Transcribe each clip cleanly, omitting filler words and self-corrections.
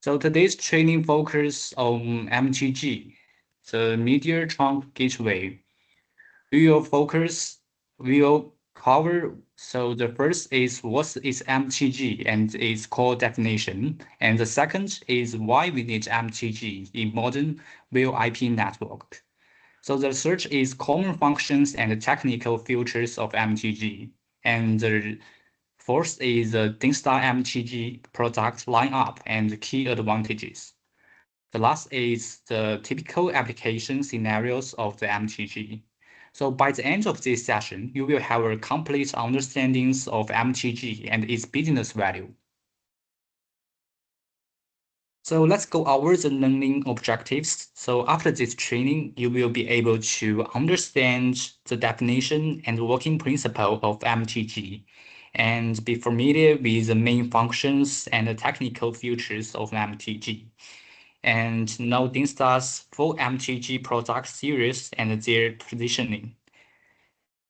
So today's training focus on MTG, the Media Trunk Gateway. We will cover. So the first is what is MTG and its core definition, and the second is why we need MTG in modern VoIP network. So the third is common functions and technical features of MTG, and the fourth is the DINSTAR MTG product lineup and key advantages. The last is the typical application scenarios of the MTG. So by the end of this session, you will have a complete understanding of MTG and its business value. So let's go over the learning objectives. So after this training, you will be able to understand the definition and working principle of MTG and be familiar with the main functions and the technical features of MTG. And know DINSTAR's full MTG product series and their positioning.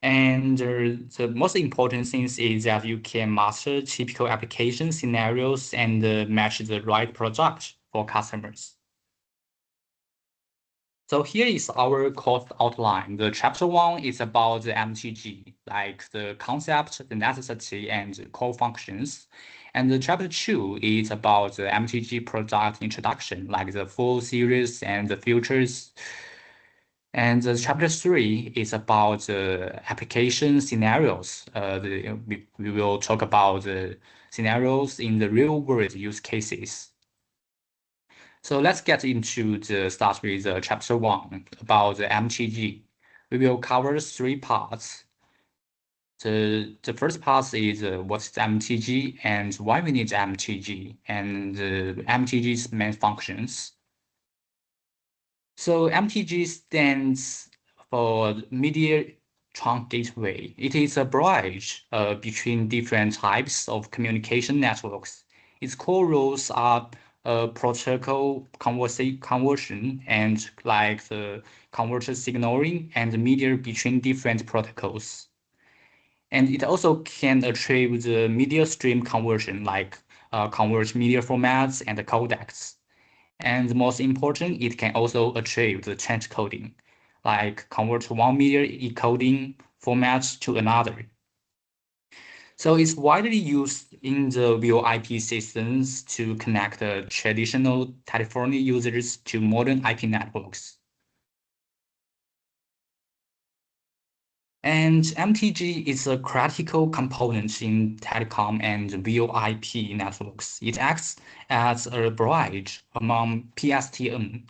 And the most important thing is that you can master typical application scenarios and match the right product for customers. So here is our course outline. The chapter 1 is about the MTG, like the concept, the necessity, and the core functions. And the chapter 2 is about the MTG product introduction, like the full series and the features. And the chapter 3 is about the application scenarios. We will talk about the scenarios in the real world use cases. So let's get into the start with chapter 1 about the MTG. We will cover 3 parts. The first part is what's MTG and why we need MTG and MTG's main functions. So MTG stands for Media Trunk Gateway. It is a bridge between different types of communication networks. Its core roles are protocol conversion and like the converter signaling and media between different protocols. And it also can achieve the media stream conversion, like convert media formats and codecs. And most important, it can also achieve the change coding, like convert one media encoding format to another. So it's widely used in the VoIP systems to connect traditional telephony users to modern IP networks. And MTG is a critical component in telecom and VoIP networks. It acts as a bridge among PSTN.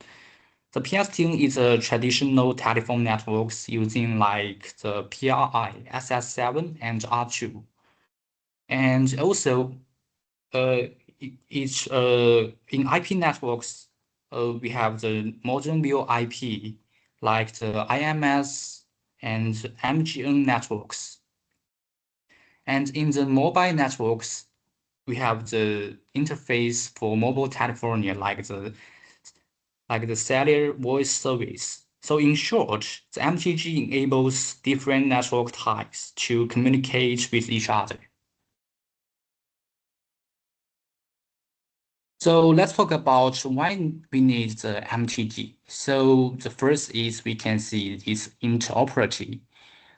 The PSTN is a traditional telephone networks using like the PRI, SS7, and R2. And also, it's in IP networks, we have the modern VoIP, like the IMS and MGN networks. And in the mobile networks, we have the interface for mobile telephony, like the cellular voice service. So in short, the MTG enables different network types to communicate with each other. So let's talk about why we need the MTG. So the first is we can see is interoperability.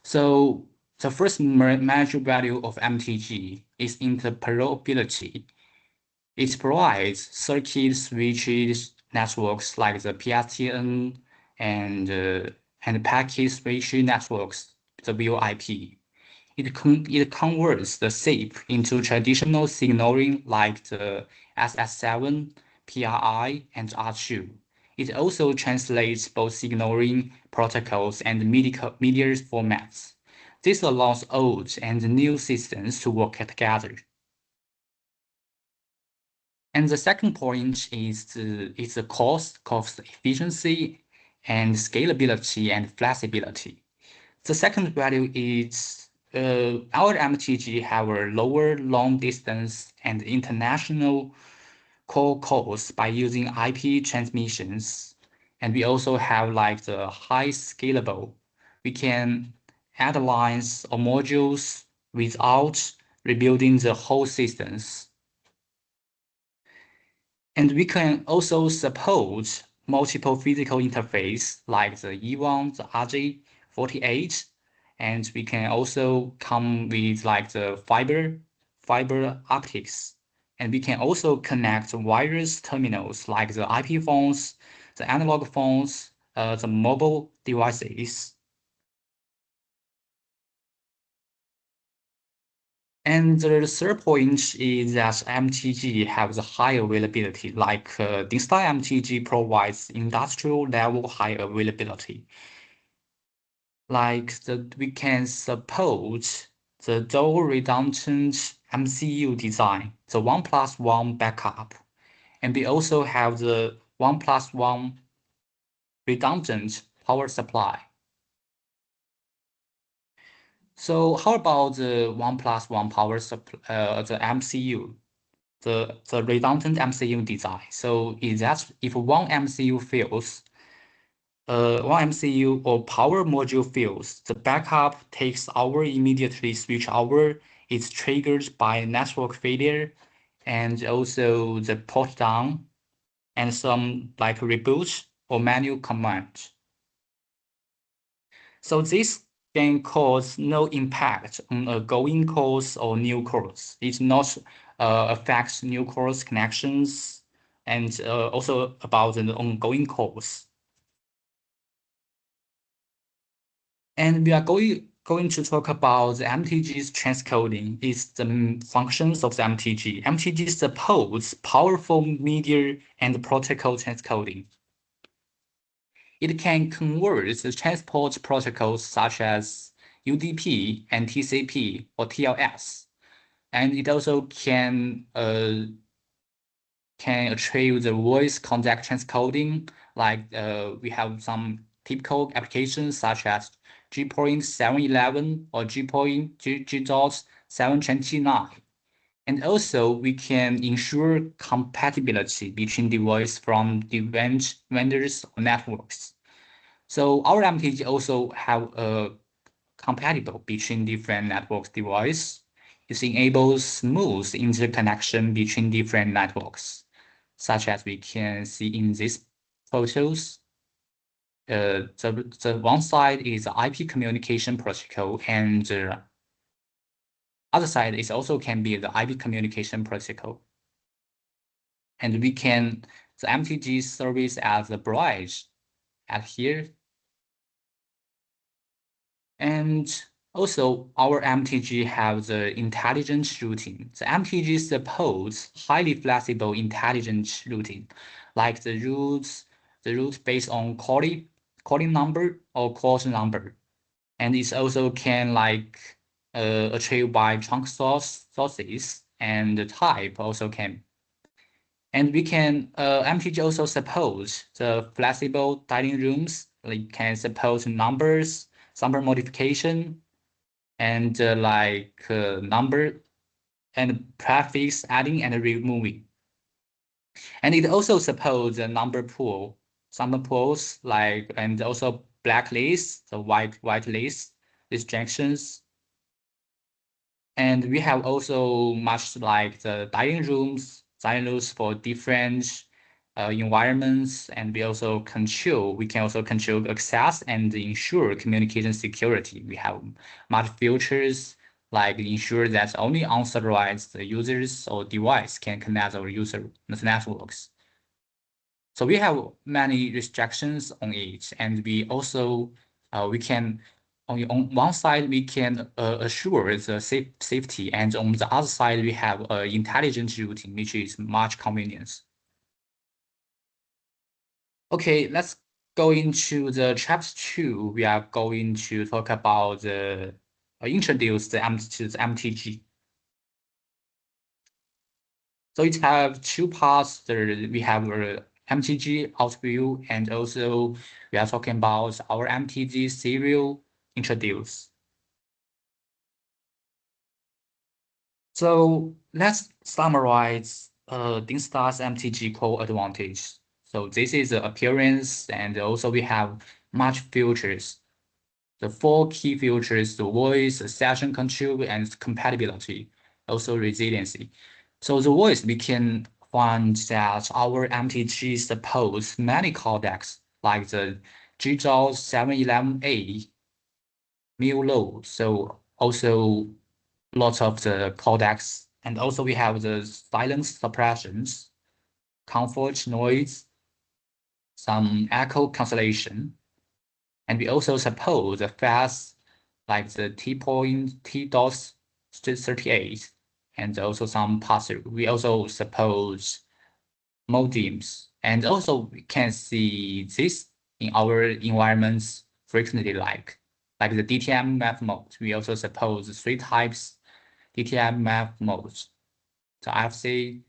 So the first major value of MTG is interoperability. It provides circuit switches networks like the PSTN and packet switch networks, the VoIP. It converts the SIP into traditional signaling like the SS7, PRI, and R2. It also translates both signaling protocols and media formats. This allows old and new systems to work together. And the second point is the cost efficiency, and scalability and flexibility. The second value is our MTG have a lower long distance and international call costs by using IP transmissions. And we also have like the high scalable. We can add lines or modules without rebuilding the whole systems. And we can also support multiple physical interface like the E1, the RJ48, and we can also come with like the fiber optics. And we can also connect wireless terminals like the IP phones, the analog phones, the mobile devices. And the third point is that MTG has a high availability, like DINSTAR MTG provides industrial level high availability. Like we can support the dual redundant MCU design, the 1+1 backup, and we also have the 1+1 redundant power supply. So how about the 1+1 power supply, the MCU? The redundant MCU design. So is that if one MCU fails, one MCU or power module fails, the backup takes hour immediately switch over. It's triggered by network failure and also the port down and some like reboot or manual command. So this can cause no impact on outgoing calls or new calls. It not affects new calls connections and also about the ongoing calls. And we are going to talk about the MTG's transcoding. It's the functions of the MTG. MTG supports powerful media and protocol transcoding. It can convert the transport protocols such as UDP and TCP or TLS, and it also can achieve the voice contact transcoding. Like we have some typical applications such as G.711 or G.729. And also we can ensure compatibility between devices from different vendors or networks. So our MTG also have a compatible between different networks device. It enables smooth interconnection between different networks, such as we can see in these photos. The one side is the IP communication protocol, and the other side is also can be the IP communication protocol. And we can the MTG service as a bridge at here. And also, our MTG have the intelligent routing. The MTG supports highly flexible intelligent routing, like the routes based on calling number or course number. And it also can like achieve by trunk sources and the type also can. And we can MTG also support the flexible dining rooms. Like can support numbers, number modification, and number and prefix adding and removing. And it also supports the number pool, number pools like and also blacklist, the white list, distractions. And we have also much like the dining rooms, silos for different environments, and we can also control access and ensure communication security. We have much features like ensure that only authorized users or device can connect our user networks. So we have many restrictions on it, and we also we can on one side we can assure the safety, and on the other side we have intelligent routing, which is much convenience. Okay, let's go into the chapter 2. We are going to talk about the introduce the MTG. So it have two parts. We have MTG outview, and also we are talking about our MTG serial introduce. So let's summarize DINSTAR's MTG core advantage. So this is the appearance, and also we have much features. The four key features: the voice, the session control, and compatibility, also resiliency. So the voice we can find that our MTG supports many codecs like the GJAWS 711A, MuLo. So also lots of the codecs, and also we have the silence suppressions, comfort noise, some echo cancellation, and we also support the fast like the T.DOS 38, and also some pass-through. We also support modems, and also we can see this in our environments frequently, like the DTM map mode. We also support three types DTM map modes: the FC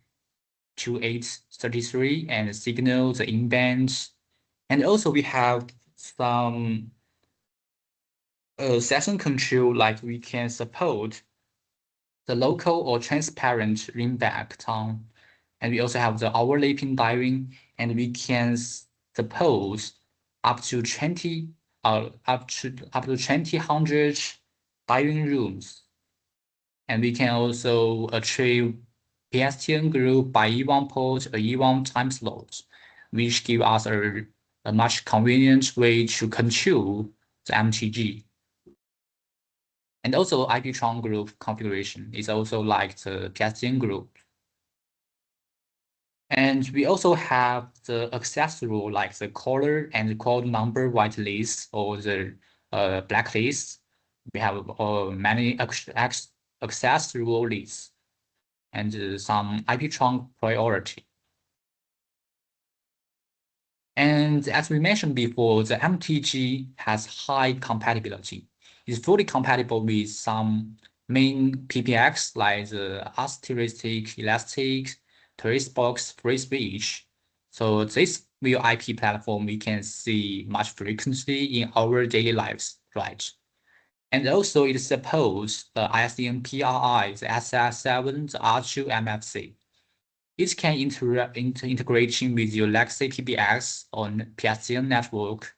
2833 and signal, the in-band, and also we have some session control, like we can support the local or transparent ringback tone, and we also have the overlapping diving, and we can suppose up to 20 up to 2,100 diving rooms, and we can also achieve PSTN group by E1 port or E1 time slot, which give us a much convenient way to control the MTG. And also IP-tron group configuration is also like the PSTN group. And we also have the access rule like the caller and code number whitelist or the blacklist. We have many access rule lists and some IP-tron priority. And as we mentioned before, the MTG has high compatibility. It's fully compatible with some main PBX like the asteristic, elastic, box, free speech. So this VoIP platform we can see much frequently in our daily lives, right? And also it supports the ISDN PRI, the SS7, the R2 MFC. It can integration with your legacy PBX on PSTN network.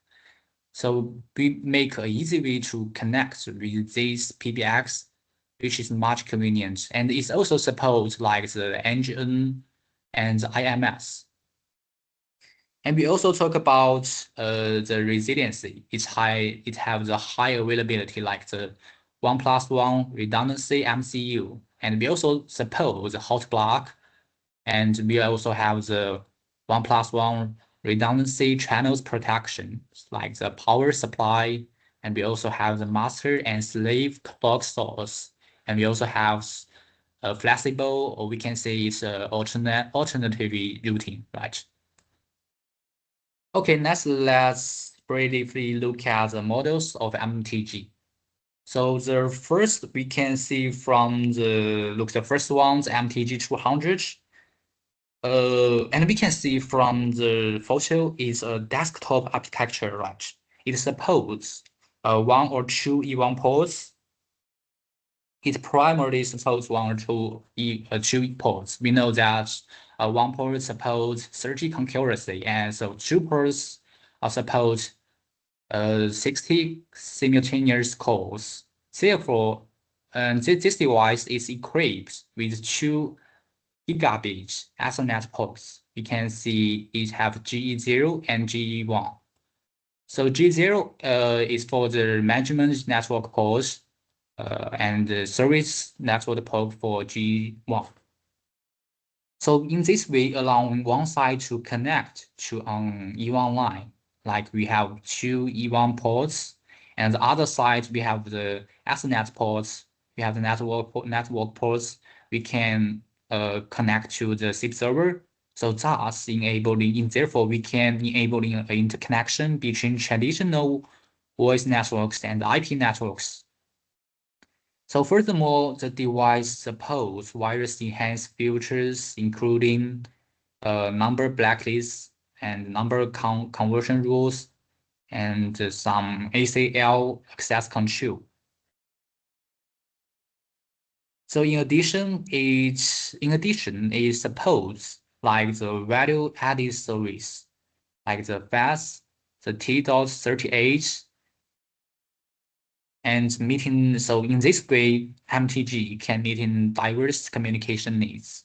So we make an easy way to connect with this PBX, which is much convenient. And it also supports like the NGN and the IMS. And we also talk about the resiliency. It has the high availability like the 1+1 redundancy MCU. And we also support the hot block. And we also have the 1+1 redundancy channels protection, like the power supply. And we also have the master and slave clock source. And we also have a flexible, or we can say it's an alternative routing, right? Okay, let's briefly look at the models of MTG. So the first we can see from the first one, the MTG 200. And we can see from the photo is a desktop architecture, right? It supports one or two E1 ports. It primarily supports one or two ports. We know that one port supports 30 concurrency, and so two ports support 60 simultaneous calls. Therefore, this device is equipped with two gigabit Ethernet ports. We can see it have GE0 and GE1. So G0 is for the management network ports, and the service network port for G1. So in this way, allowing one side to connect to an E1 line, like we have two E1 ports, and the other side we have the Ethernet ports, we have the network ports. We can connect to the SIP server. So thus therefore we can enabling an interconnection between traditional voice networks and IP networks. So furthermore, the device supports various enhanced features, including number blacklists and number conversion rules, and some ACL access control. So in addition, it supports like the value-added service, like the FAS, the T.38, and meeting. So in this way, MTG can meet in diverse communication needs.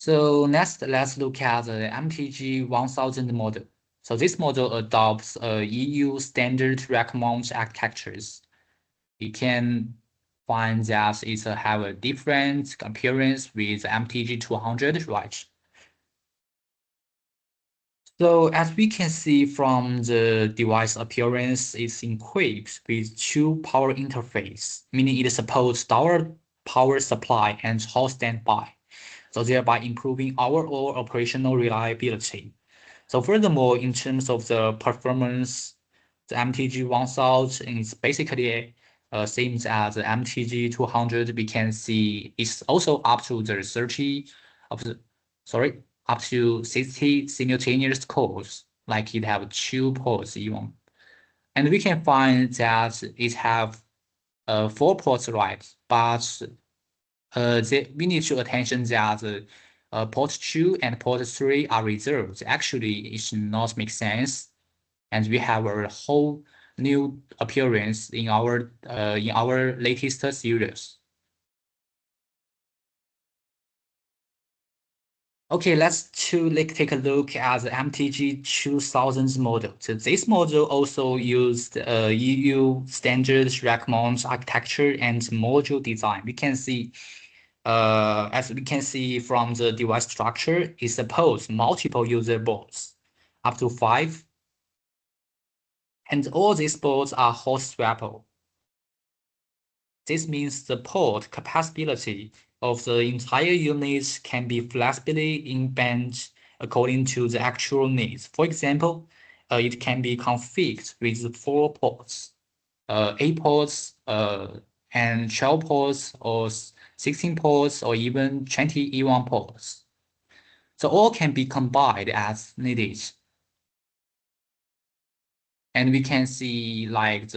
So next, let's look at the MTG 1000 model. So this model adopts EU standard rack mount architectures. You can find that it have a different appearance with MTG 200, right? So as we can see from the device appearance, it's equipped with two power interface, meaning it supports our power supply and hot standby, so thereby improving our overall operational reliability. So furthermore, in terms of the performance, the MTG 1000 is basically same as the MTG 200. We can see it's also up to the 30 of the sorry up to 60 simultaneous calls, like it have two ports even. And we can find that it have four ports, right? But we need to attention that port 2 and port 3 are reserved. Actually, it should not make sense. And we have a whole new appearance in our latest series. Okay, let's take a look at the MTG 2000 model. So this model also used EU standard rack mount architecture and module design. We can see as we can see from the device structure, it supports multiple user boards, up to 5, and all these boards are hot swappable. This means the port capacity of the entire unit can be flexibly in-band according to the actual needs. For example, it can be configured with 4 ports, 8 ports, and 12 ports, or 16 ports, or even 21 ports. So all can be combined as needed. And we can see like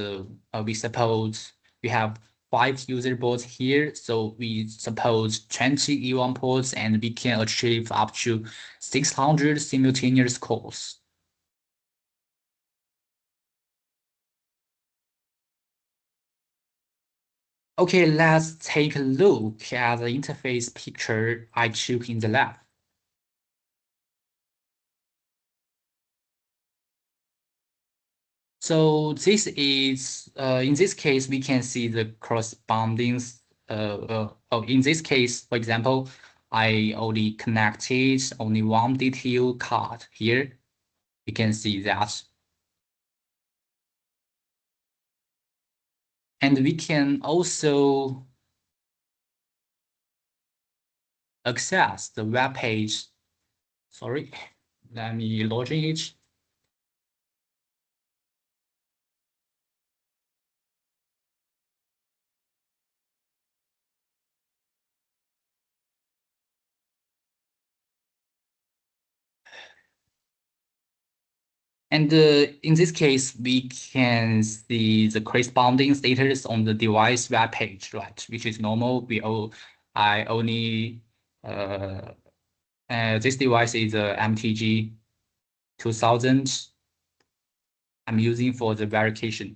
we suppose we have 5 user boards here. So we suppose 20 E1 ports, and we can achieve up to 600 simultaneous calls. Okay, let's take a look at the interface picture I took in the lab. So this is, in this case, we can see the corresponding, in this case, for example, I only connected only one DTU card here. You can see that. And we can also access the web page. Sorry, let me log in it. And in this case, we can see the corresponding status on the device web page, right? Which is normal. I only this device is a MTG 2000 I'm using for the verification.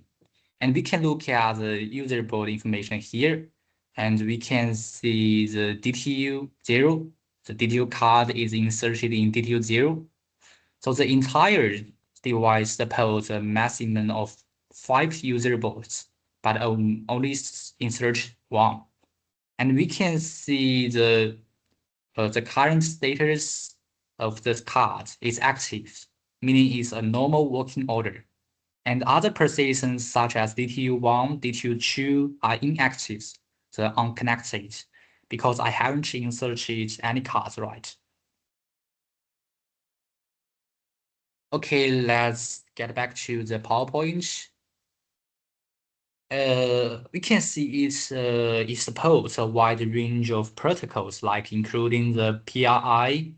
And we can look at the user board information here, and we can see the DTU 0. The DTU card is inserted in DTU 0. So the entire device supports a maximum of 5 user boards, but only insert 1. And we can see the current status of the card is active, meaning it's a normal working order. And other positions such as DTU1, DTU2 are inactive, so unconnected, because I haven't inserted any cards, right? Okay, let's get back to the PowerPoint. We can see it supports a wide range of protocols, like including the PRI,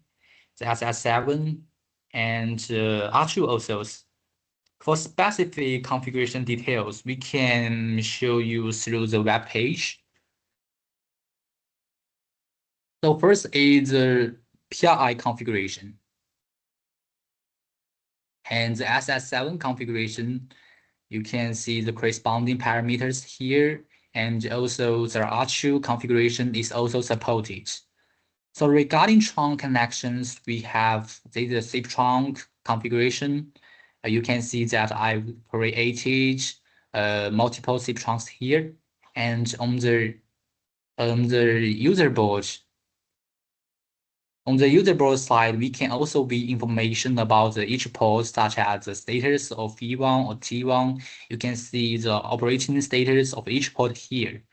the SS7, and R2 also. For specific configuration details, we can show you through the web page. So first is the PRI configuration. And the SS7 configuration, you can see the corresponding parameters here. And also the R2 configuration is also supported. So regarding trunk connections, we have the SIP trunk configuration. You can see that I created multiple SIP trunks here, and on the user board. On the user board side, we can also be information about each port, such as the status of E1 or T1. You can see the operating status of each port here.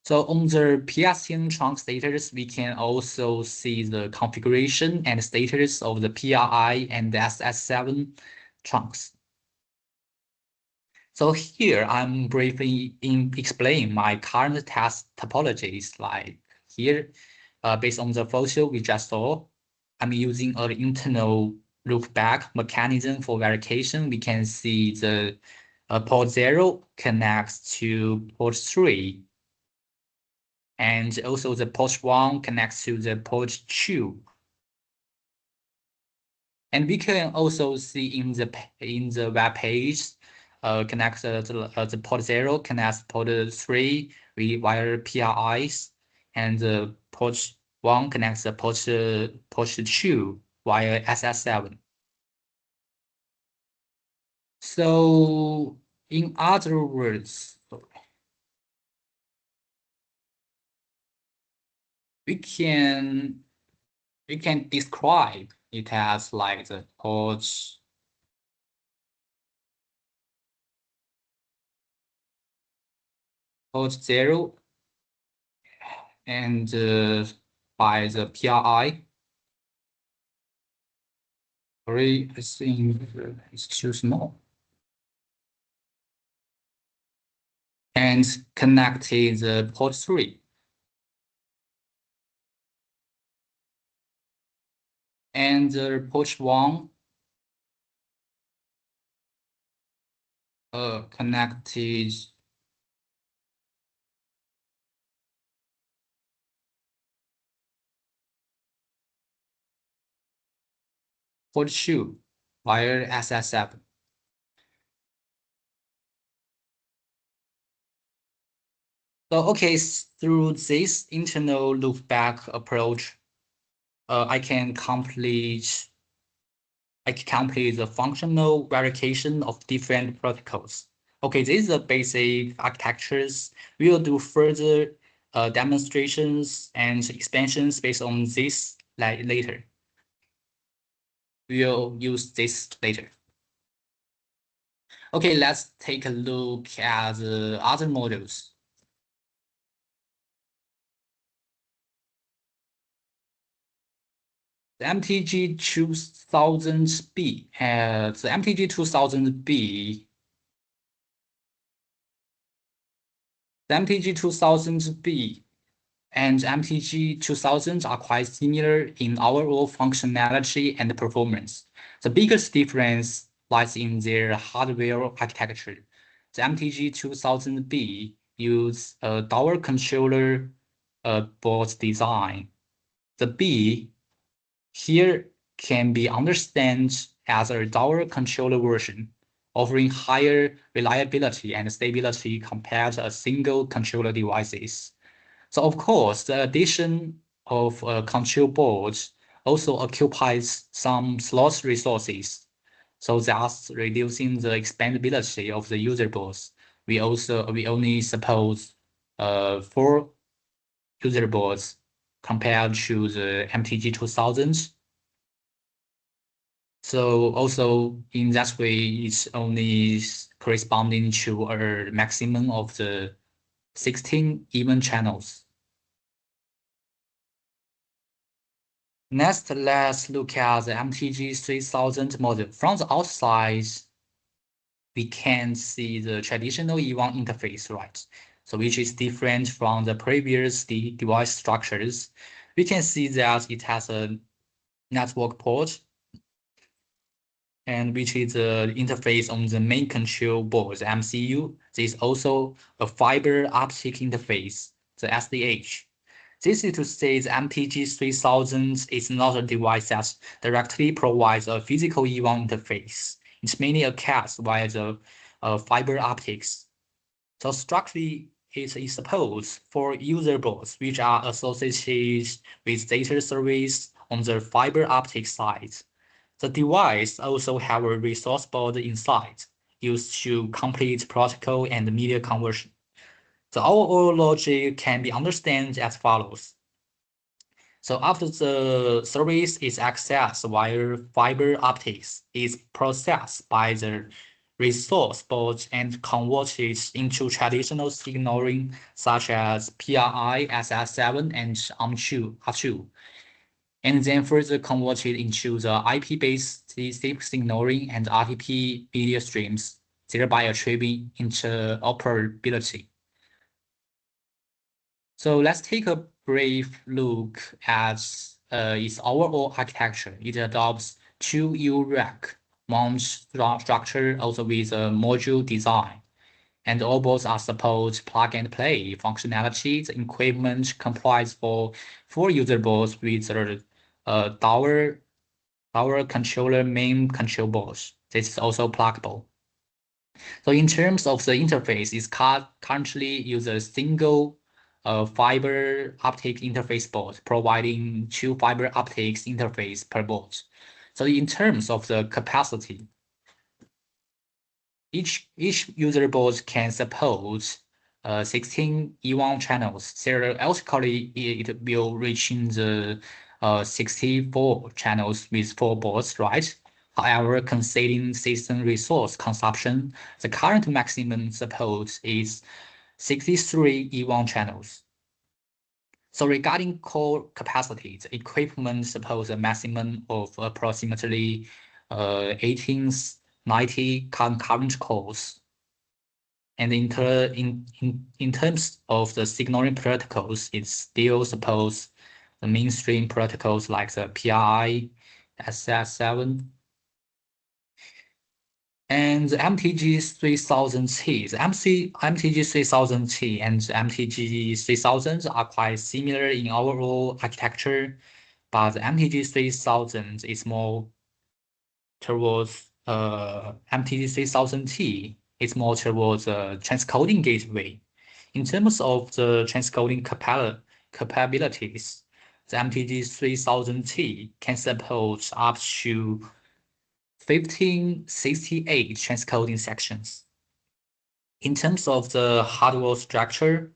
So on the PRCN trunk status, we can also see the configuration and status of the PRI and the SS7 trunks. So here I'm briefly explain my current task topologies. Like here, based on the photo we just saw, I'm using an internal loopback mechanism for verification. We can see the port 0 connects to port 3. And also the port 1 connects to the port 2. And we can also see in the web page, connects the port 0 connects port 3 via PRIs, and the port 1 connects the port 2 via SS7. So in other words, we can describe it as like the port 0 and by the PRI. Sorry, I think it's too small. And connected the port 3. And the port 1 connected port 2 via SS7. So okay, through this internal loopback approach, I can complete the functional verification of different protocols. Okay, this is the basic architectures. We will do further demonstrations and expansions based on this later. We'll use this later. Okay, let's take a look at the other models. The MTG 2000B, the MTG 2000B, the MTG 2000B and MTG 2000 are quite similar in overall functionality and performance. The biggest difference lies in their hardware architecture. The MTG 2000B uses a dual controller board design. The B here can be understood as a dual controller version, offering higher reliability and stability compared to a single controller devices. So of course, the addition of control boards also occupies some slot resources, so thus reducing the expandability of the user boards. We only suppose 4 user boards compared to the MTG 2000. So also in that way, it's only corresponding to a maximum of the 16 even channels. Next, let's look at the MTG 3000 model. From the outside, we can see the traditional E1 interface, right? So which is different from the previous device structures. We can see that it has a network port, and which is the interface on the main control board, the MCU. There is also a fiber optic interface, the SDH. This is to say the MTG 3000 is not a device that directly provides a physical E1 interface. It's mainly a cast via the fiber optics. So structurally, is supposed for user boards which are associated with data service on the fiber optic side. The device also have a resource board inside, used to complete protocol and media conversion. The overall logic can be understood as follows. So after the service is accessed via fiber optics, it's processed by the resource board and converted into traditional signaling such as PRI, SS7, and R2, and then further converted into the IP-based signaling and RTP video streams, thereby achieving interoperability. So let's take a brief look at its overall architecture. It adopts two U-rack mount structure, also with a module design. And all boards are support plug-and-play functionality. The equipment complies for 4 user boards with a tower controller main control boards. This is also pluggable. So in terms of the interface, it currently uses a single fiber optic interface board, providing 2 fiber optics interface per board. So in terms of the capacity, each user board can support 16 E1 channels. Theoretically, it will reach in the 64 channels with 4 boards, right? However, considering system resource consumption, the current maximum support is 63 E1 channels. So regarding core capacity, the equipment supports a maximum of approximately 1890 concurrent cores. And in terms of the signaling protocols, it still supports the mainstream protocols like the PRI, SS7, and the MTG 3000T. The MTG 3000T and the MTG 3000 are quite similar in overall architecture, but the MTG 3000 is more towards MTG 3000T. It's more towards transcoding gateway. In terms of the transcoding capabilities, the MTG 3000T can support up to 1568 transcoding sections. In terms of the hardware structure,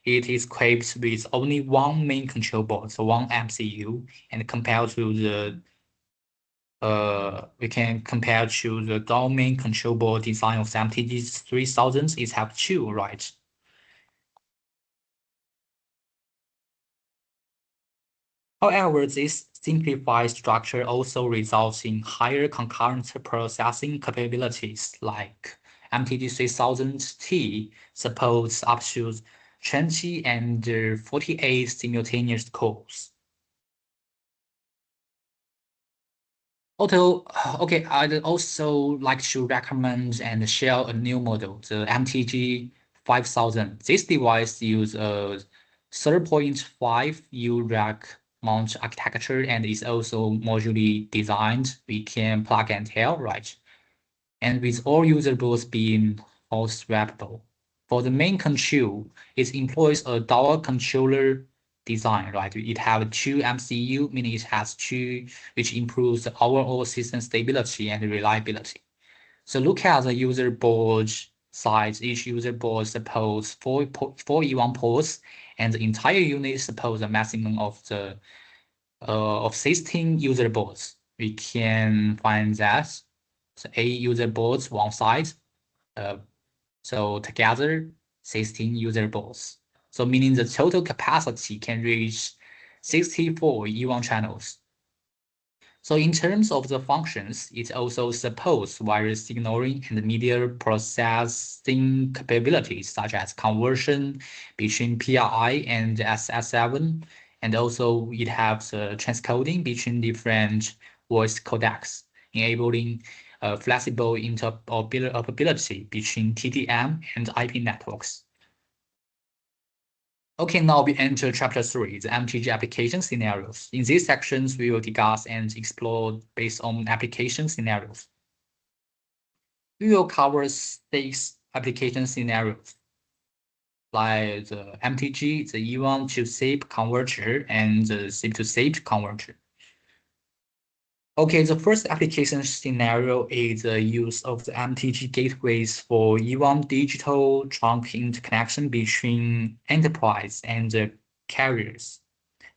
it is equipped with only one main control board, so one MCU, and compared to the we can compare to the dual main control board design of the MTG 3000, it have 2, right? However, this simplified structure also results in higher concurrent processing capabilities, like MTG 3000T supports up to 20 and 48 simultaneous cores. Okay, I'd also like to recommend and share a new model, the MTG 5000. This device uses a 3.5 U-rack mount architecture and is also modularly designed. We can plug and tell, right? And with all user boards being all swappable. For the main control, it employs a dual controller design, right? It has 2 MCU, meaning it has 2, which improves the overall system stability and reliability. So look at the user board size. Each user board supports 4 E1 ports, and the entire unit supports a maximum of 16 user boards. We can find that so 8 user boards one side. So together 16 user boards. So meaning the total capacity can reach 64 E1 channels. So in terms of the functions, it also supports various signaling and media processing capabilities, such as conversion between PRI and SS7, and also it has transcoding between different voice codecs, enabling flexible interoperability between TDM and IP networks. Okay, now we enter chapter 3, the MTG application scenarios. In these sections, we will discuss and explore based on application scenarios. We will cover 6 application scenarios. like the MTG, the E1 to SIP converter, and the SIP to SIP converter. Okay, the first application scenario is the use of the MTG gateways for E1 digital trunk interconnection between enterprise and the carriers.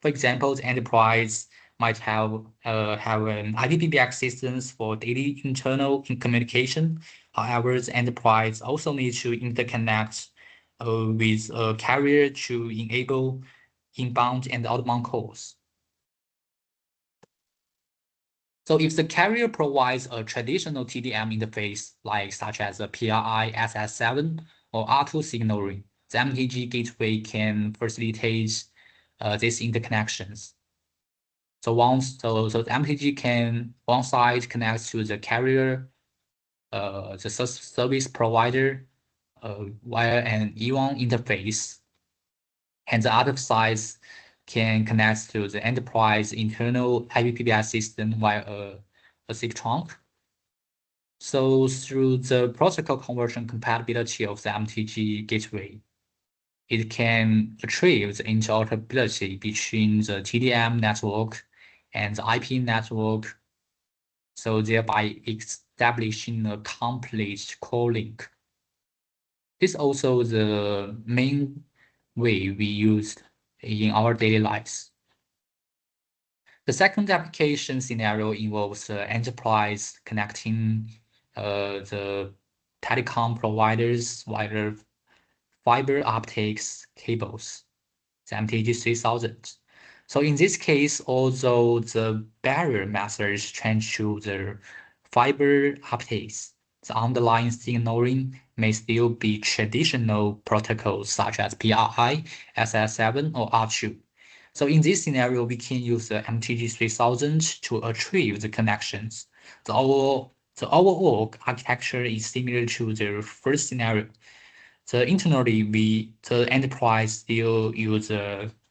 For example, the enterprise might have an IPPBX systems for daily internal communication. However, the enterprise also needs to interconnect with a carrier to enable inbound and outbound calls. So if the carrier provides a traditional TDM interface, like such as a PRI SS7 or R2 signaling, the MTG gateway can facilitate these interconnections. So the MTG can one side connects to the carrier, the service provider via an E1 interface, and the other side can connect to the enterprise internal IPPBS system via a SIP trunk. So through the protocol conversion compatibility of the MTG gateway, it can achieve the interoperability between the TDM network and the IP network, so thereby establishing a complete core link. This is also the main way we use in our daily lives. The second application scenario involves the enterprise connecting the telecom providers via fiber optics cables, the MTG 3000. So in this case, although the barrier methods change to the fiber optics, the underlying signaling may still be traditional protocols such as PRI, SS7, or R2. So in this scenario, we can use the MTG 3000 to achieve the connections. The overall architecture is similar to the first scenario. So internally, the enterprise still use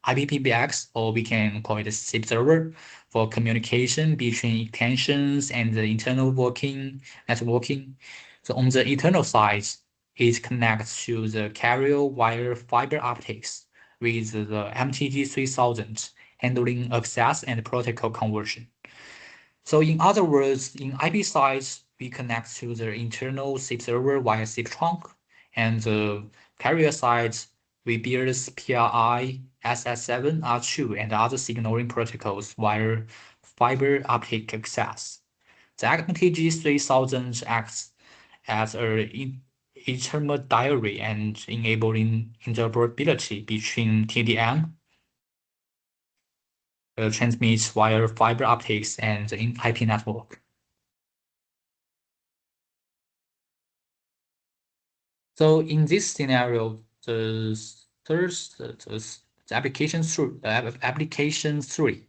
IPPBX, or we can call it a SIP server, for communication between extensions and the internal networking. So on the internal side, it connects to the carrier via fiber optics with the MTG 3000 handling access and protocol conversion. So in other words, in IP side, we connect to the internal SIP server via SIP trunk, and the carrier side, we build PRI, SS7, R2, and other signaling protocols via fiber optic access. The MTG 3000 acts as an intermediary and enabling interoperability between TDM, transmits via fiber optics, and the IP network. So in this scenario, the application three.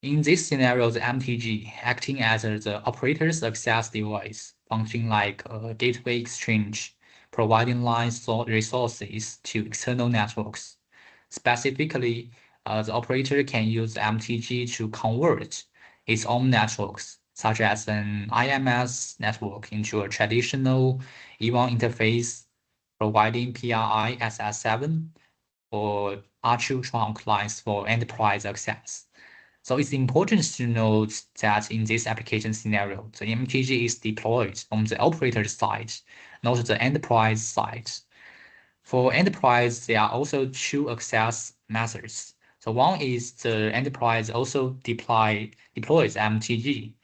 In this scenario, the MTG acting as the operator's access device, functioning like a gateway exchange, providing line resources to external networks. Specifically, the operator can use MTG to convert its own networks, such as an IMS network, into a traditional E1 interface, providing PRI SS7 or R2 trunk lines for enterprise access. So it's important to note that in this application scenario, the MTG is deployed on the operator side, not the enterprise side. For enterprise, there are also two access methods. So one is the enterprise also deploys MTG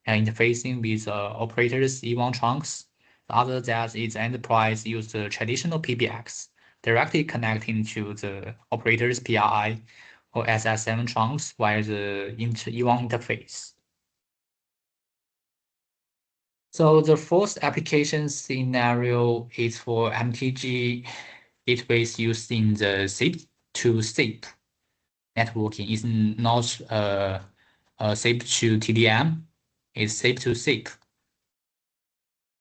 and interfacing with operators E1 trunks. The other that is enterprise use the traditional PBX, directly connecting to the operator's PRI or SS7 trunks via the E1 interface. So the fourth application scenario is for MTG gateways used in the SIP to SIP networking. It's not SIP to TDM, it's SIP to SIP.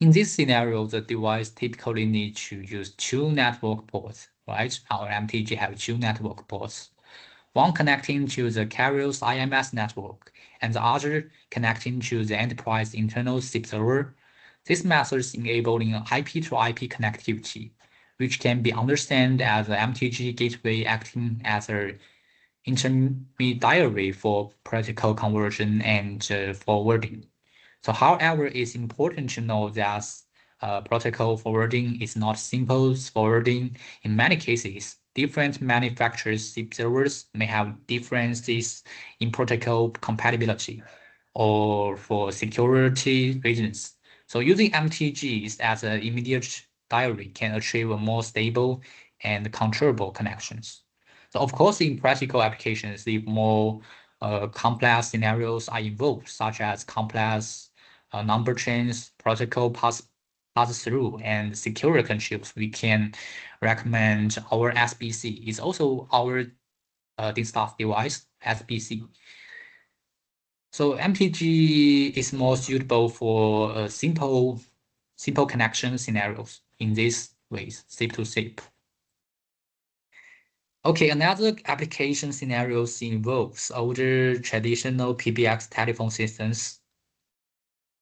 In this scenario, the device typically needs to use two network ports, right? Our MTG have two network ports. One connecting to the carrier's IMS network, and the other connecting to the enterprise internal SIP server. This method is enabling IP to IP connectivity which can be understood as an MTG gateway acting as an intermediary for protocol conversion and forwarding. So, however, it's important to know that protocol forwarding is not simple forwarding. In many cases, different manufacturers' SIP servers may have differences in protocol compatibility or for security reasons. So using MTGs as an immediate diary can achieve a more stable and controllable connections. So of course, in practical applications, if more complex scenarios are involved, such as complex number chains, protocol pass-through, and secure controls, we can recommend our SBC. It's also our DINSTAR device, SBC. So MTG is more suitable for simple connection scenarios in these ways, SIP to SIP. Okay, another application scenarios involves older traditional PBX telephone systems.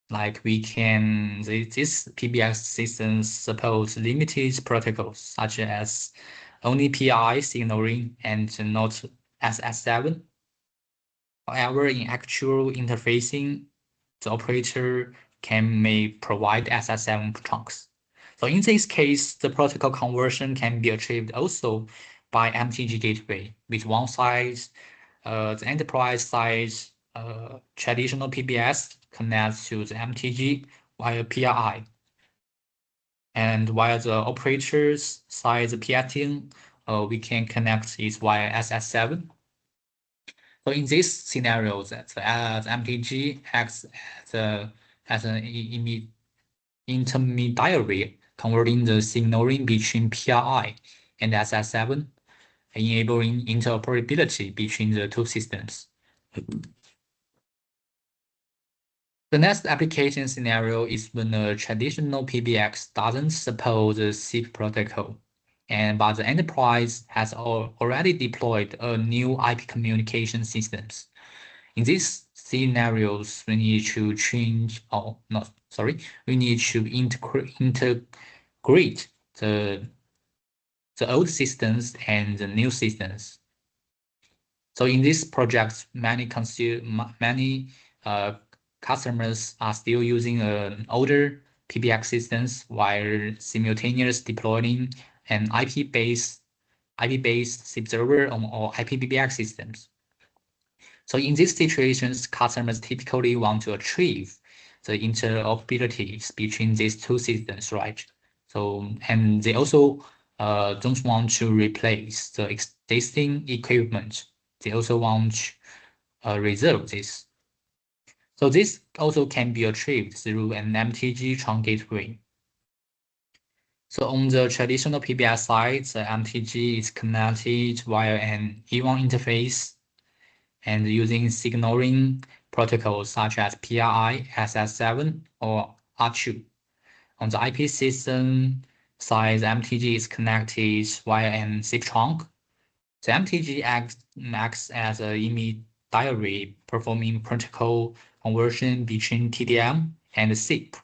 Like this PBX systems support limited protocols such as only PI signaling and not SS7. However, in actual interfacing, the operator may provide SS7 chunks. So in this case, the protocol conversion can be achieved also by MTG gateway with one side, the enterprise side traditional PBX connects to the MTG via PII. And while the operator's side, the PITing, we can connect it via SS7. So in this scenario, the MTG acts as an intermediary, converting the signaling between PII and SS7, enabling interoperability between the two systems. The next application scenario is when a traditional PBX doesn't support the SIP protocol, but the enterprise has already deployed a new IP communication systems. In these scenarios, we need to we need to integrate the old systems and the new systems. So in this project, many customers are still using older PBX systems while simultaneously deploying an IP-based SIP server or IP PBX systems. So in these situations, customers typically want to achieve the interoperability between these two systems, right? So, and they also don't want to replace the existing equipment. They also want to reserve this. So this also can be achieved through an MTG trunk gateway. So on the traditional PBX side, the MTG is connected via an E1 interface and using signaling protocols such as PII, SS7, or R2. On the IP system side, the MTG is connected via an SIP trunk. The MTG acts as an intermediary performing protocol conversion between TDM and SIP,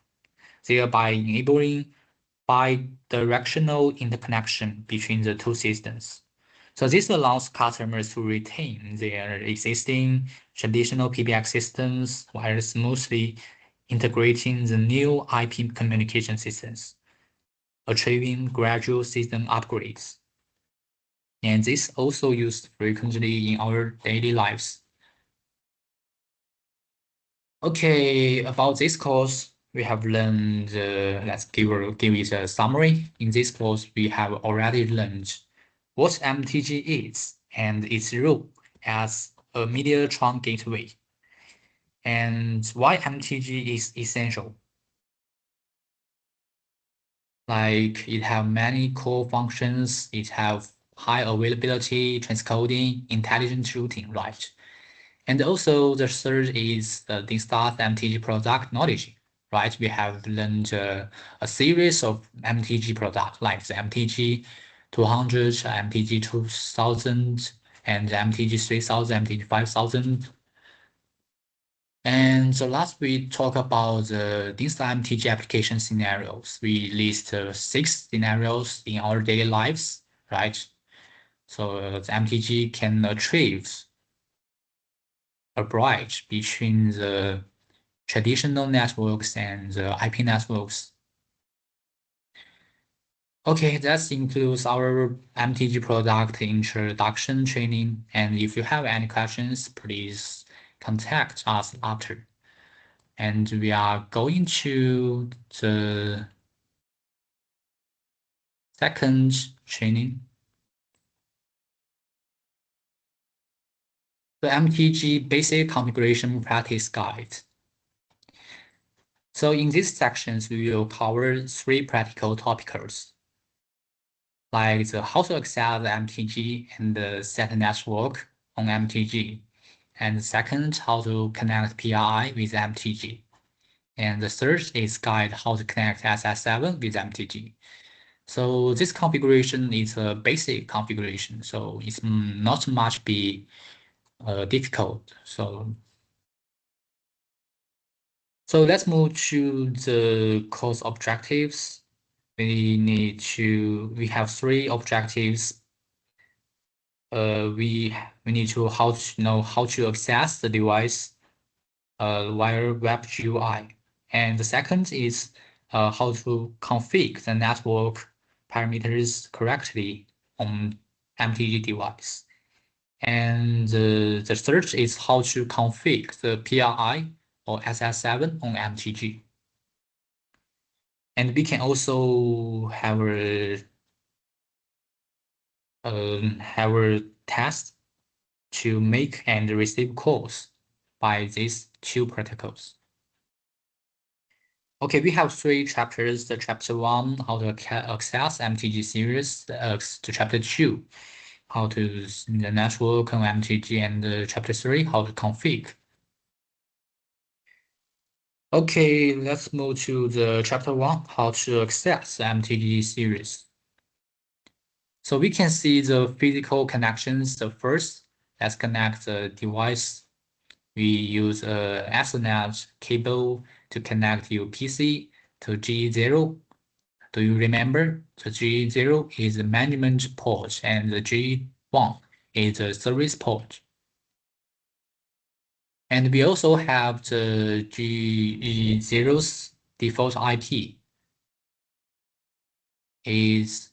thereby enabling bi-directional interconnection between the two systems. So this allows customers to retain their existing traditional PBX systems while smoothly integrating the new IP communication systems, achieving gradual system upgrades. And this also used frequently in our daily lives. Okay, about this course, we have learned, let's give it a summary. In this course, we have already learned what MTG is and its role as a media trunk gateway, and why MTG is essential. Like it have many core functions, it have high availability, transcoding, intelligent routing, right? And also the third is the DINSTAR MTG product knowledge, right? We have learned a series of MTG products like the MTG 200, MTG 2000, and MTG 3000, MTG 5000. And so last we talk about the DINSTAR MTG application scenarios. We list 6 scenarios in our daily lives, right? So the MTG can achieve a bridge between the traditional networks and the IP networks. Okay, that includes our MTG product introduction training. And if you have any questions, please contact us after. And we are going to the second training. The MTG Basic Configuration Practice Guide. So in these sections, we will cover 3 practical topics, like the how to access the MTG and set a network on MTG. And second, how to connect PRI with MTG. And the third is guide how to connect SS7 with MTG. So this configuration is a basic configuration, so it's not much be difficult. So let's move to the course objectives. We have 3 objectives. We need to know how to access the device via web GUI. And the second is how to configure the network parameters correctly on MTG device. And the third is how to configure the PRI or SS7 on MTG. And we can also have a test to make and receive calls by these 2 protocols. Okay, we have 3 chapters. The chapter 1, how to access MTG series. To chapter 2, how to the network on MTG, and chapter 3, how to configure. Okay, let's move to the chapter 1, how to access MTG series. So we can see the physical connections. The first, let's connect the device. We use a Ethernet cable to connect your PC to G0. Do you remember? The G0 is the management port and the G1 is the service port. And we also have the G0's default IP is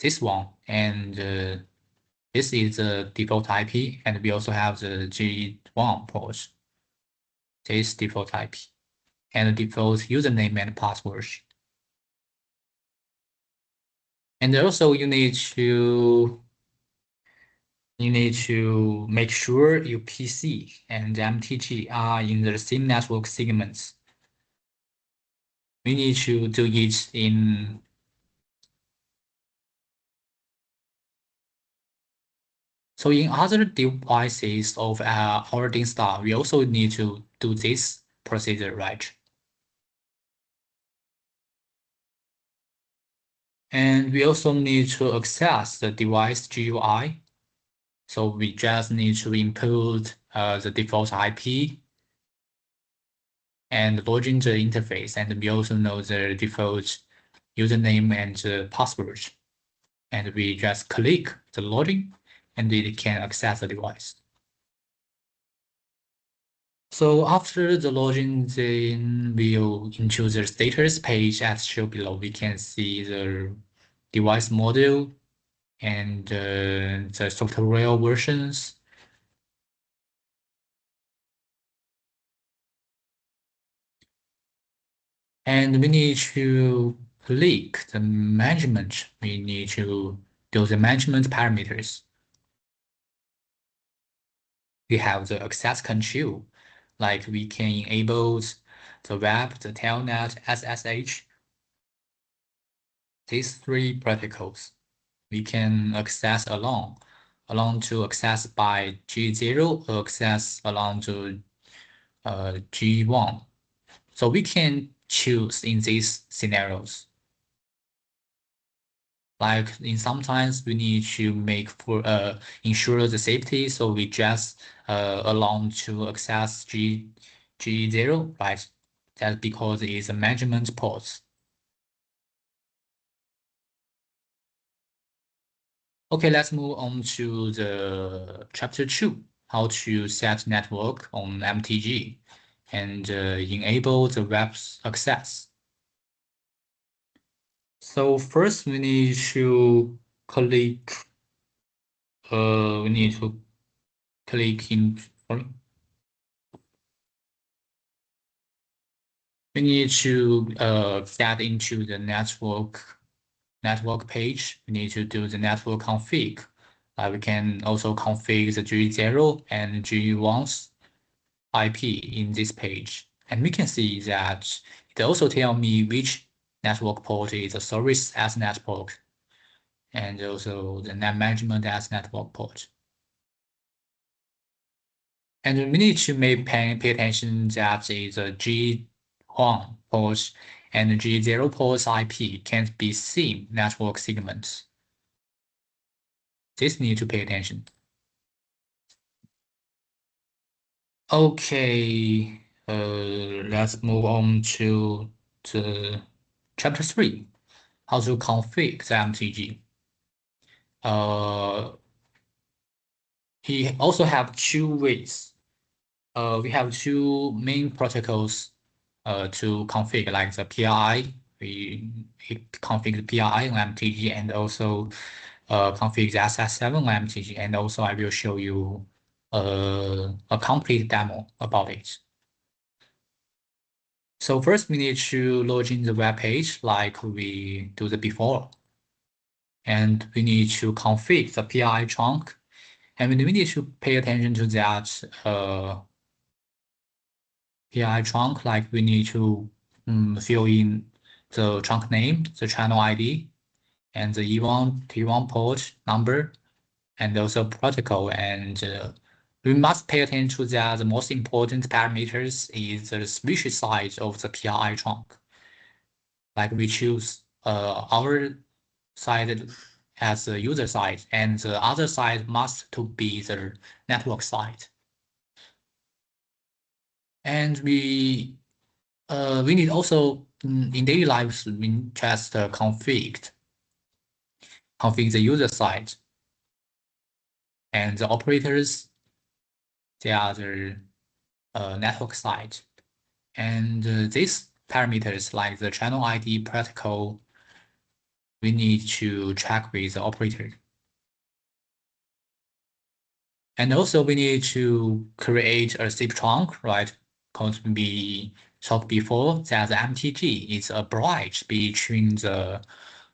this one, and this is the default IP, and we also have the G1 port, this default IP, and the default username and password. And also you need to make sure your PC and MTG are in the same network segments. We need to do it in So in other devices of our DINSTAR, we also need to do this procedure, right? And we also need to access the device GUI. So we just need to input the default IP and login the interface. And we also know the default username and the password. And we just click the login and it can access the device. So after the login, then we'll into the status page as shown below. We can see the device model and the software versions. And we need to click the management. We need to do the management parameters. We have the access control, like we can enable the web, the telnet, SSH. These 3 protocols we can access along to access by G0 or access along to G1. So we can choose in these scenarios. Like in sometimes we need to make for ensure the safety, so we just allow to access G0, right? That's because it's a management port. Okay, let's move on to the chapter 2, how to set network on MTG and enable the web access. So first we need to click, we need to click in, sorry. We need to get into the network page. We need to do the network config. We can also configure the G0 and G1's IP in this page. And we can see that it also tells me which network port is a service as network and also the net management as network port. And we need to pay attention that is a G1 port and G0 port's IP can't be same network segments. This need to pay attention. Okay, let's move on to the chapter 3, how to configure the MTG. He also have two ways. We have two main protocols to configure, like the PRI. We configure the PRI on MTG and also configure the SS7 on MTG. And also I will show you a complete demo about it. So first we need to log in the web page like we do the before. And we need to configure the PI trunk. And we need to pay attention to that PI trunk, like we need to fill in the trunk name, the channel ID, and the E1, T1 port number, and also protocol. And we must pay attention to that the most important parameters is the switch size of the PI trunk. Like we choose our side as the user side, and the other side must to be the network side. And we need also in daily lives we just config the user side and the operators. They are the network side, and these parameters like the channel ID protocol we need to check with the operator. And also we need to create a SIP trunk, right? Because we talked before that the MTG is a bridge between the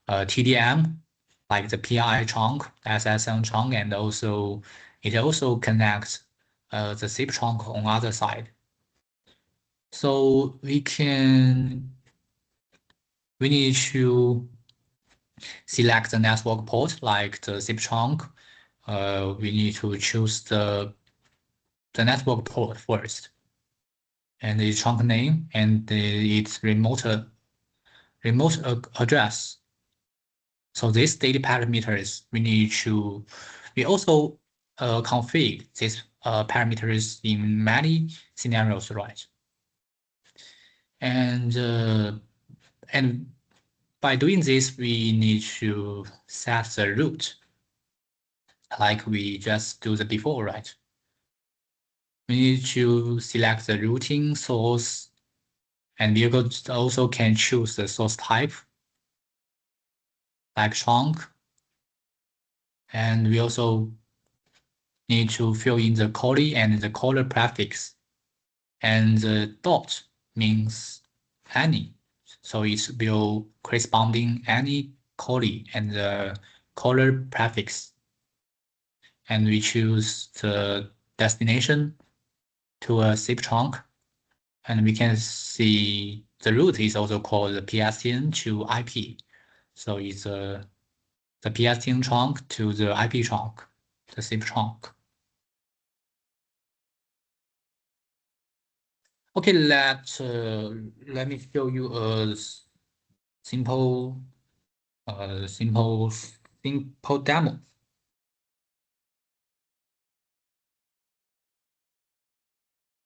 TDM, like the PI trunk, SSM trunk, and also it also connects the SIP trunk on other side. So we need to select the network port like the SIP trunk. We need to choose the network port first, and its trunk name and its remote address. So these data parameters we also config these parameters in many scenarios, right? And by doing this, we need to set the route, like we just do the before, right? We need to select the routing source, and we also can choose the source type, like trunk, and we also need to fill in the calling and the caller prefix, and the dot means any, so it will corresponding any calling and the caller prefix, and we choose the destination to a SIP trunk, and we can see the route is also called the PSTN to IP, so it's the PSTN trunk to the IP trunk, the SIP trunk. Okay, let me show you a simple simple demo.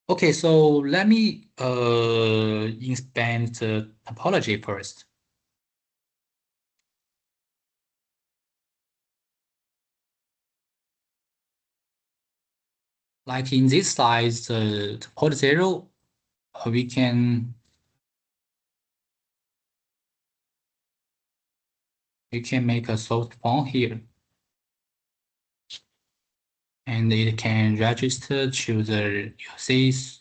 Okay, so let me expand the topology first. Like in this slide, the port 0, we can make a soft phone here, and it can register to the UC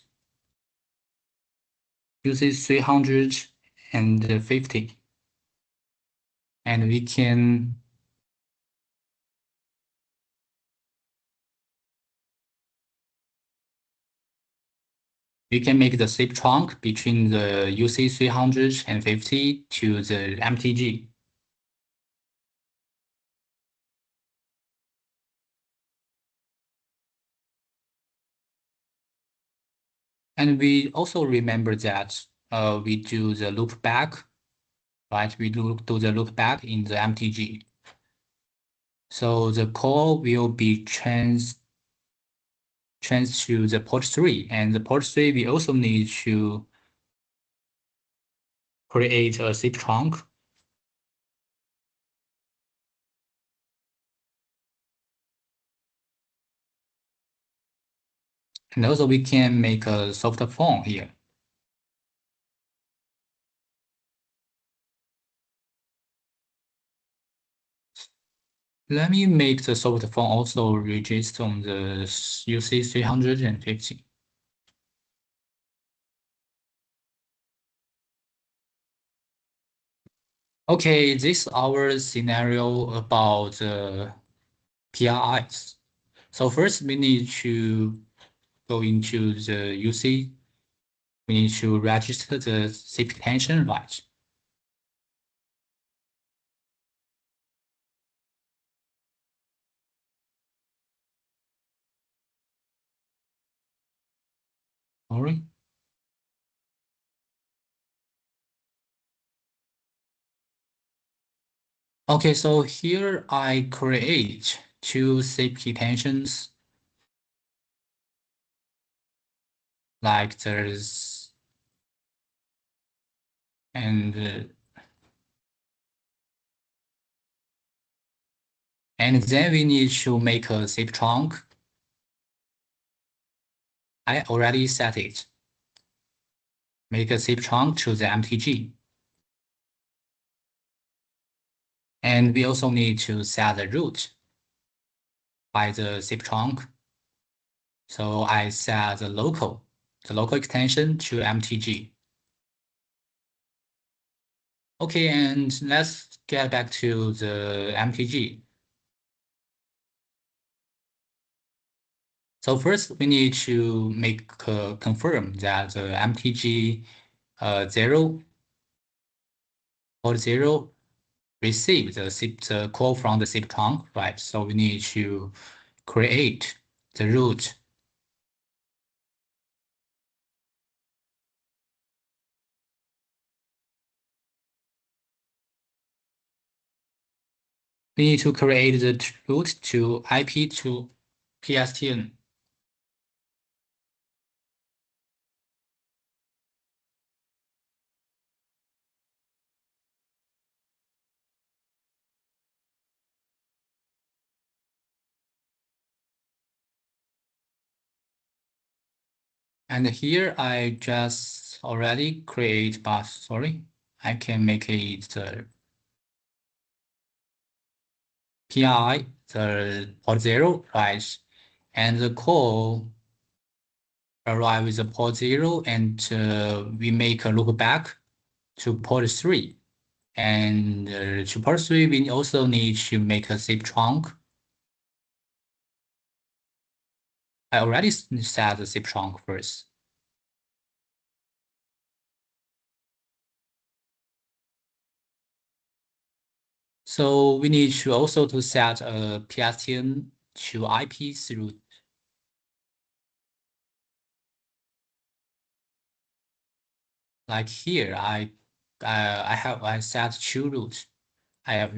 350, and we can make the SIP trunk between the UC 350 to the MTG. And we also remember that we do the loop back, right? We do the loop back in the MTG. So the call will be trans to the port 3, and the port 3 we also need to create a SIP trunk. And also we can make a soft phone here. Let me make the soft phone also register on the UC 350. Okay, this is our scenario about the PRIs. So first we need to go into the UC. We need to register the SIP extension, right? Sorry. Okay, so here I create two SIP extensions. Like there's and then we need to make a SIP trunk. I already set it. Make a SIP trunk to the MTG. And we also need to set the root by the SIP trunk. So I set the local extension to MTG. Okay, and let's get back to the MTG. So first we need to make confirm that the MTG 0 or 0 receive the call from the SIP trunk, right? So we need to create the root. We need to create the root to IP to PSTN. And here I just already create, but sorry, I can make it the PI, the port 0, right? And the call arrive with the port 0, and we make a loop back to port 3. And to port 3, we also need to make a SIP trunk. I already set the SIP trunk first. So we need to also to set a PSTN to IP through. Like here, I set two routes. I have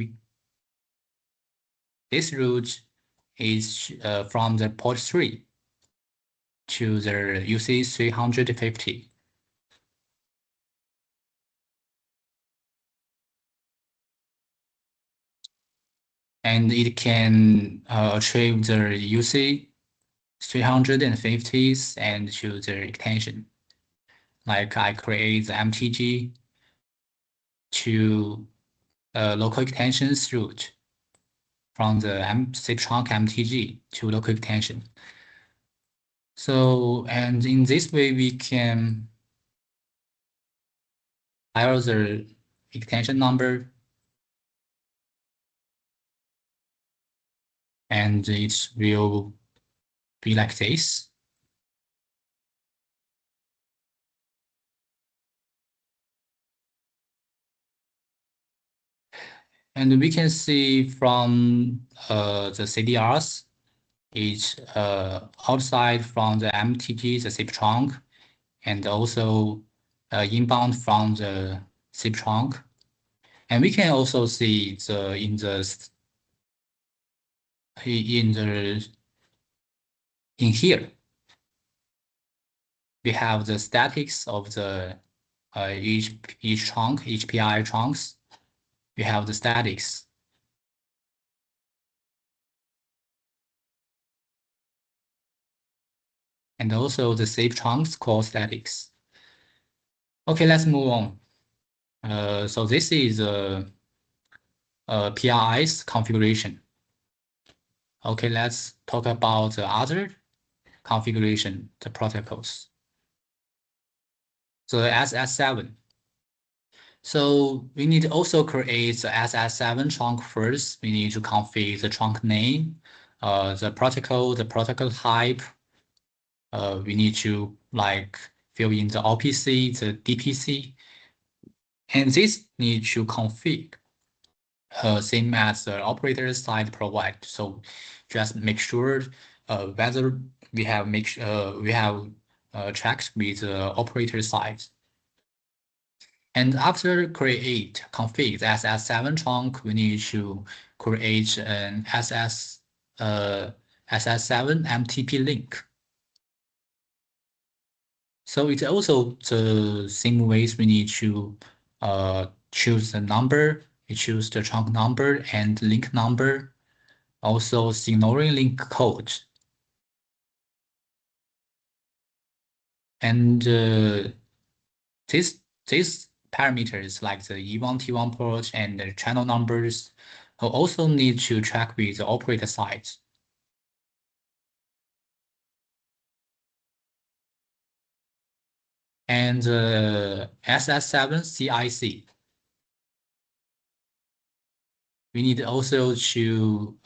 this route is from the port 3. to the UC 350. And it can achieve the UC 350s and to the extension. Like I create the MTG to local extensions route from the SIP trunk MTG to local extension. So, and in this way, we can dial the extension number, and it will be like this. And we can see from the CDRs, it's outside from the MTG, the SIP trunk, and also inbound from the SIP trunk. And we can also see in here we have the statics of the each trunk, each PI trunks. We have the statics. And also the SIP trunks called statics. Okay, let's move on. So this is PI's configuration. Okay, let's talk about the other configuration, the protocols. So the SS7. So we need to also create the SS7 trunk first. We need to configure the trunk name, the protocol type. We need to like fill in the OPC, the DPC, and this need to configure same as the operator side provide. So just make sure whether we have checked with the operator side. And after create config the SS7 trunk, we need to create an SS7 MTP link. So it's also the same ways we need to choose the number, we choose the trunk number and link number, also signaling link code. And these parameters like the E1, T1 port and the channel numbers will also need to check with the operator side. And SS7 CIC. We need also to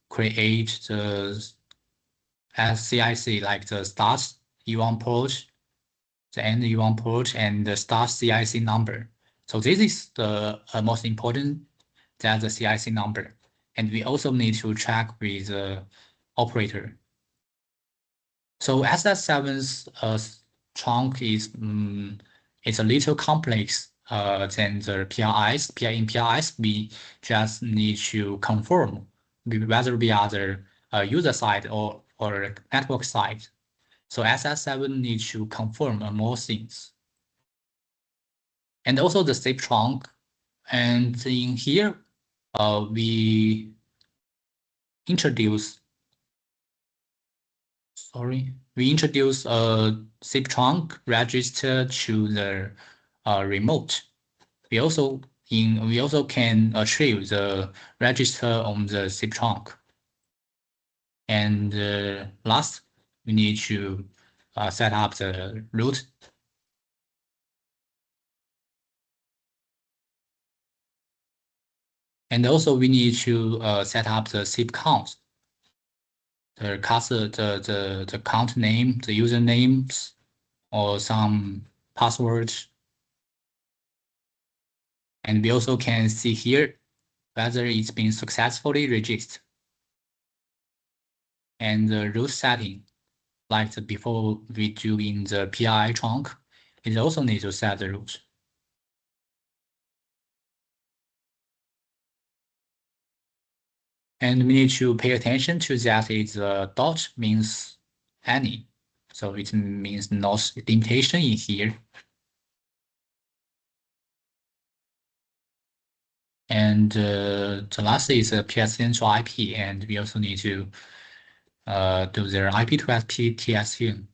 create the CIC like the start E1 port, the end E1 port, and the start CIC number. So this is the most important, that's the CIC number. And we also need to check with the operator. So SS7's trunk is it's a little complex than the PIs. In PIs, we just need to confirm whether we are the user side or network side. So SS7 needs to confirm more things. And also the SIP trunk. And in here, we introduce a SIP trunk register to the remote. We also can achieve the register on the SIP trunk. And last, we need to set up the root. And also we need to set up the SIP count. The count name, the usernames, or some passwords. And we also can see here whether it's been successfully registered. And the root setting, like before we do in the PI trunk, it also needs to set the root. And we need to pay attention to that. It's dot means any. So it means no limitation in here. And the last is a PS Central IP, and we also need to do their IP to SP TSN.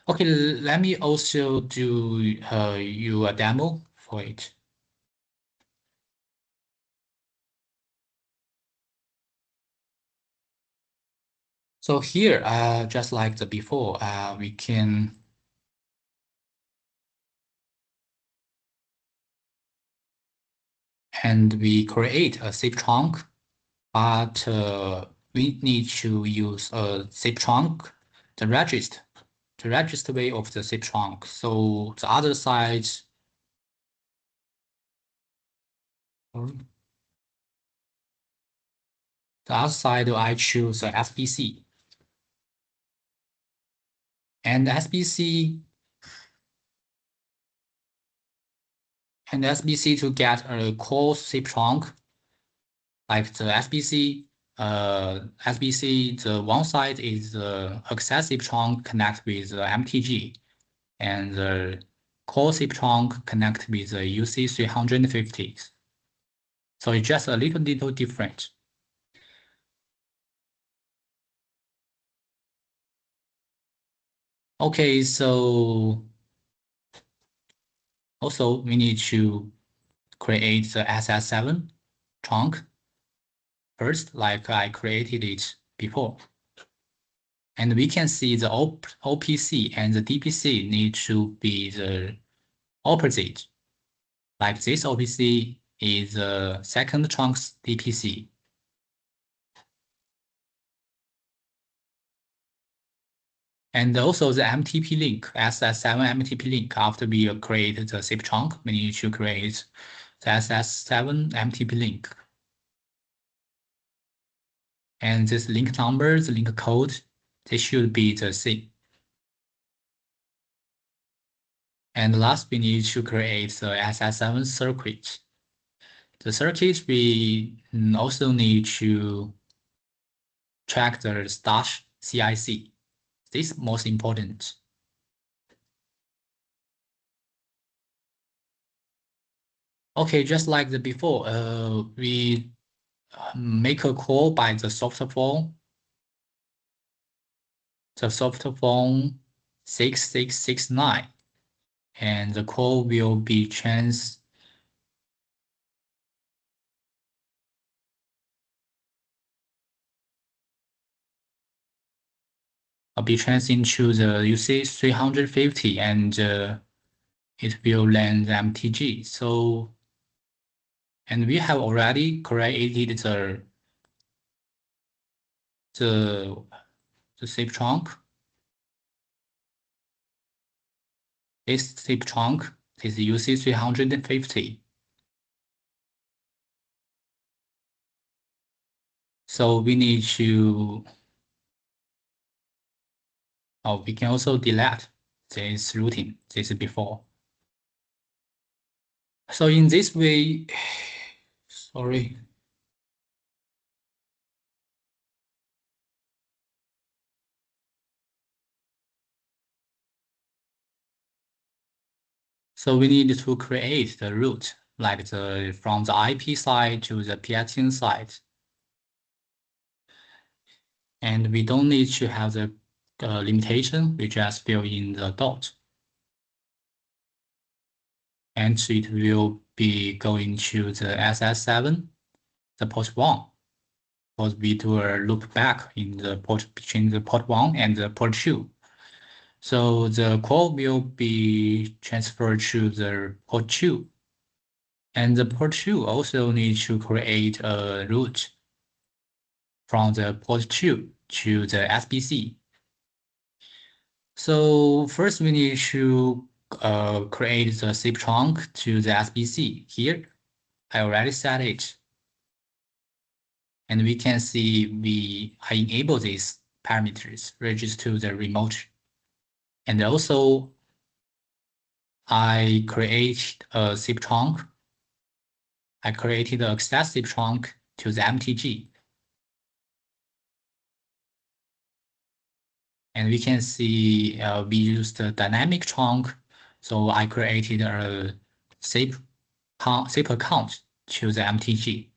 Okay, let me also do you a demo for it. So here, just like the before, we can we create a zip trunk, but we need to use a zip trunk, the register way of the zip trunk. So the other side, I choose the SBC. And SBC to get a core zip trunk, like the SBC, the one side is the accessive trunk connect with the MTG, and the core zip trunk connect with the UC 350. So it's just a little different. Okay, so also we need to create the SS7 trunk first, like I created it before. And we can see the OPC and the DPC need to be the opposite. Like this OPC is the second trunk's DPC. And also the MTP link, SS7 MTP link, after we create the zip trunk, we need to create the SS7 MTP link. And this link number, the link code, they should be the same. And last, we need to create the SS7 circuit. The circuit, we also need to check the stash CIC. This is most important. Okay, just like the before, we make a call by the soft phone. The soft phone 6669, and the call will be into the UC 350, and it will land the MTG. So, and we have already created the zip trunk. This zip trunk is UC 350. So we need to, we can also delete this routing, this before. So in this way, sorry. So we need to create the route, like from the IP side to the PSTN side. And we don't need to have the limitation, we just fill in the dot. And it will be going to the SS7, the port 1. Because we do a loop back in the port between the port 1 and the port 2. So the call will be transferred to the port 2. And the port 2 also needs to create a route from the port 2 to the SBC. So first we need to create the zip trunk to the SBC. Here, I already set it. And we can see I enable these parameters, register to the remote. And also, I create a zip trunk. I created an access zip trunk to the MTG. And we can see we used the dynamic trunk. So I created a SIP account to the MTG.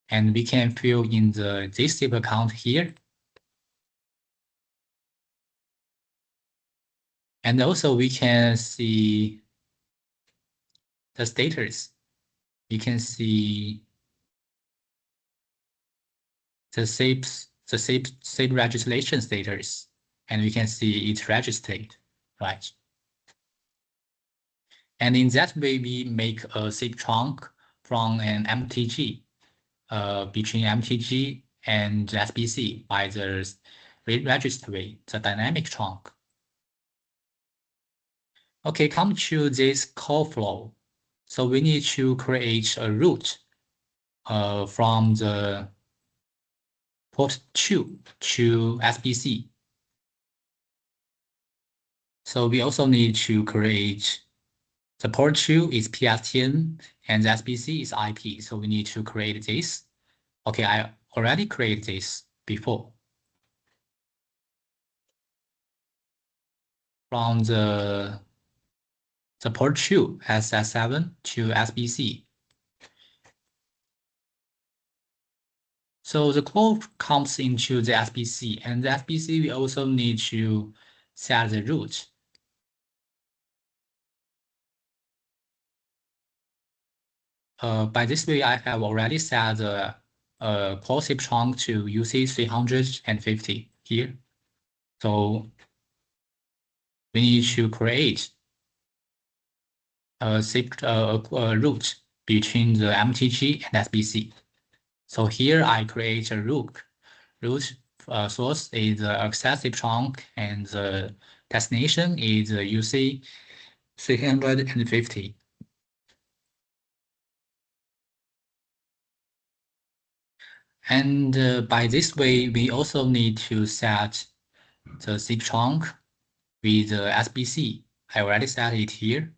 And we can fill in this SIP account here. And also we can see the status. You can see the SIP registration status, and we can see it registered, right? And in that way, we make a SIP trunk from an MTG, between MTG and SBC by the registry, the dynamic trunk. Okay, come to this call flow. So we need to create a route from the port 2 to SBC. So we also need to create the port 2 is PSTN and the SBC is IP. So we need to create this. Okay, I already created this before. From the port 2 SS7 to SBC. So the call comes into the SBC, and the SBC we also need to set the route. By this way, I have already set the call SIP trunk to UC 350 here. So we need to create a SIP route between the MTG and SBC. So here I create a route. Route source is the access SIP trunk, and the destination is the UC 350. And by this way, we also need to set the SIP trunk with the SBC. I already set it here.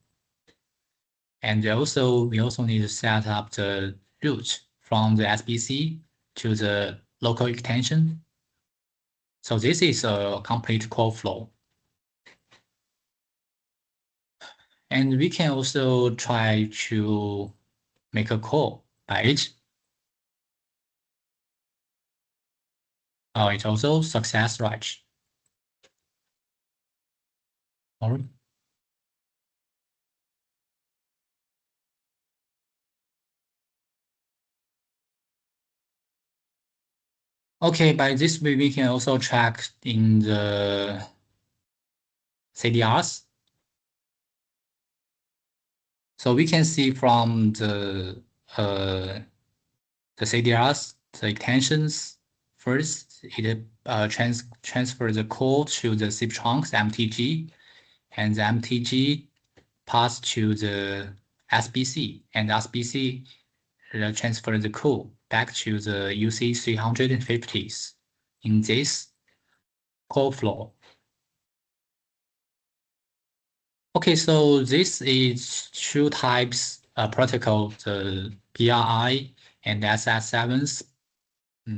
And we also need to set up the route from the SBC to the local extension. So this is a complete call flow. And we can also try to make a call by it. It's also success, right? All right. Okay, by this way, we can also track in the CDRs. So we can see from the CDRs, the extensions. First, it transfer the call to the SIP trunks MTG, and the MTG pass to the SBC, and SBC transfer the call back to the UC 350s in this call flow. Okay, so this is two types protocol, the BRI and SS7's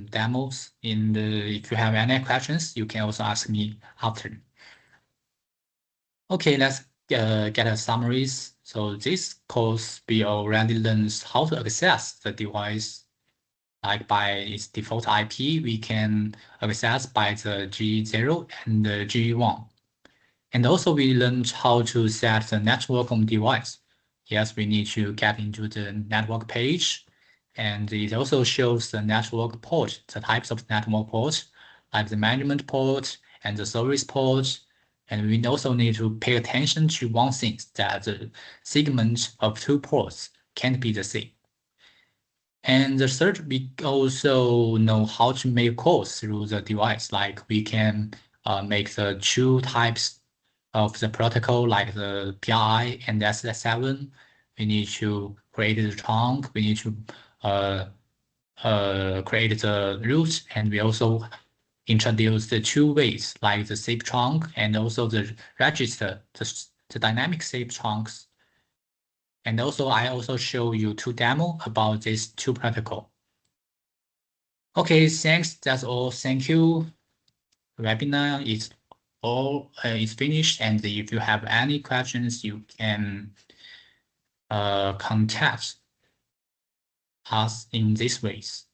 demos. If you have any questions, you can also ask me after. Okay, let's get a summaries. So this course, we already learned how to access the device. Like by its default IP, we can access by the G0 and the G1. And also we learned how to set the network on device. Yes, we need to get into the network page, and it also shows the network port, the types of network ports, like the management port and the service port. And we also need to pay attention to one thing, that the segment of two ports can't be the same. And the third, we also know how to make calls through the device. Like we can make the two types of the protocol, like the PRI and SS7. We need to create the trunk. We need to create the route, and we also introduce the two ways, like the SIP trunk and also the register, the dynamic SIP trunks. And also, I also show you two demo about these two protocol. Okay, thanks. That's all. Thank you. Webinar is all is finished. And if you have any questions, you can contact us in these ways.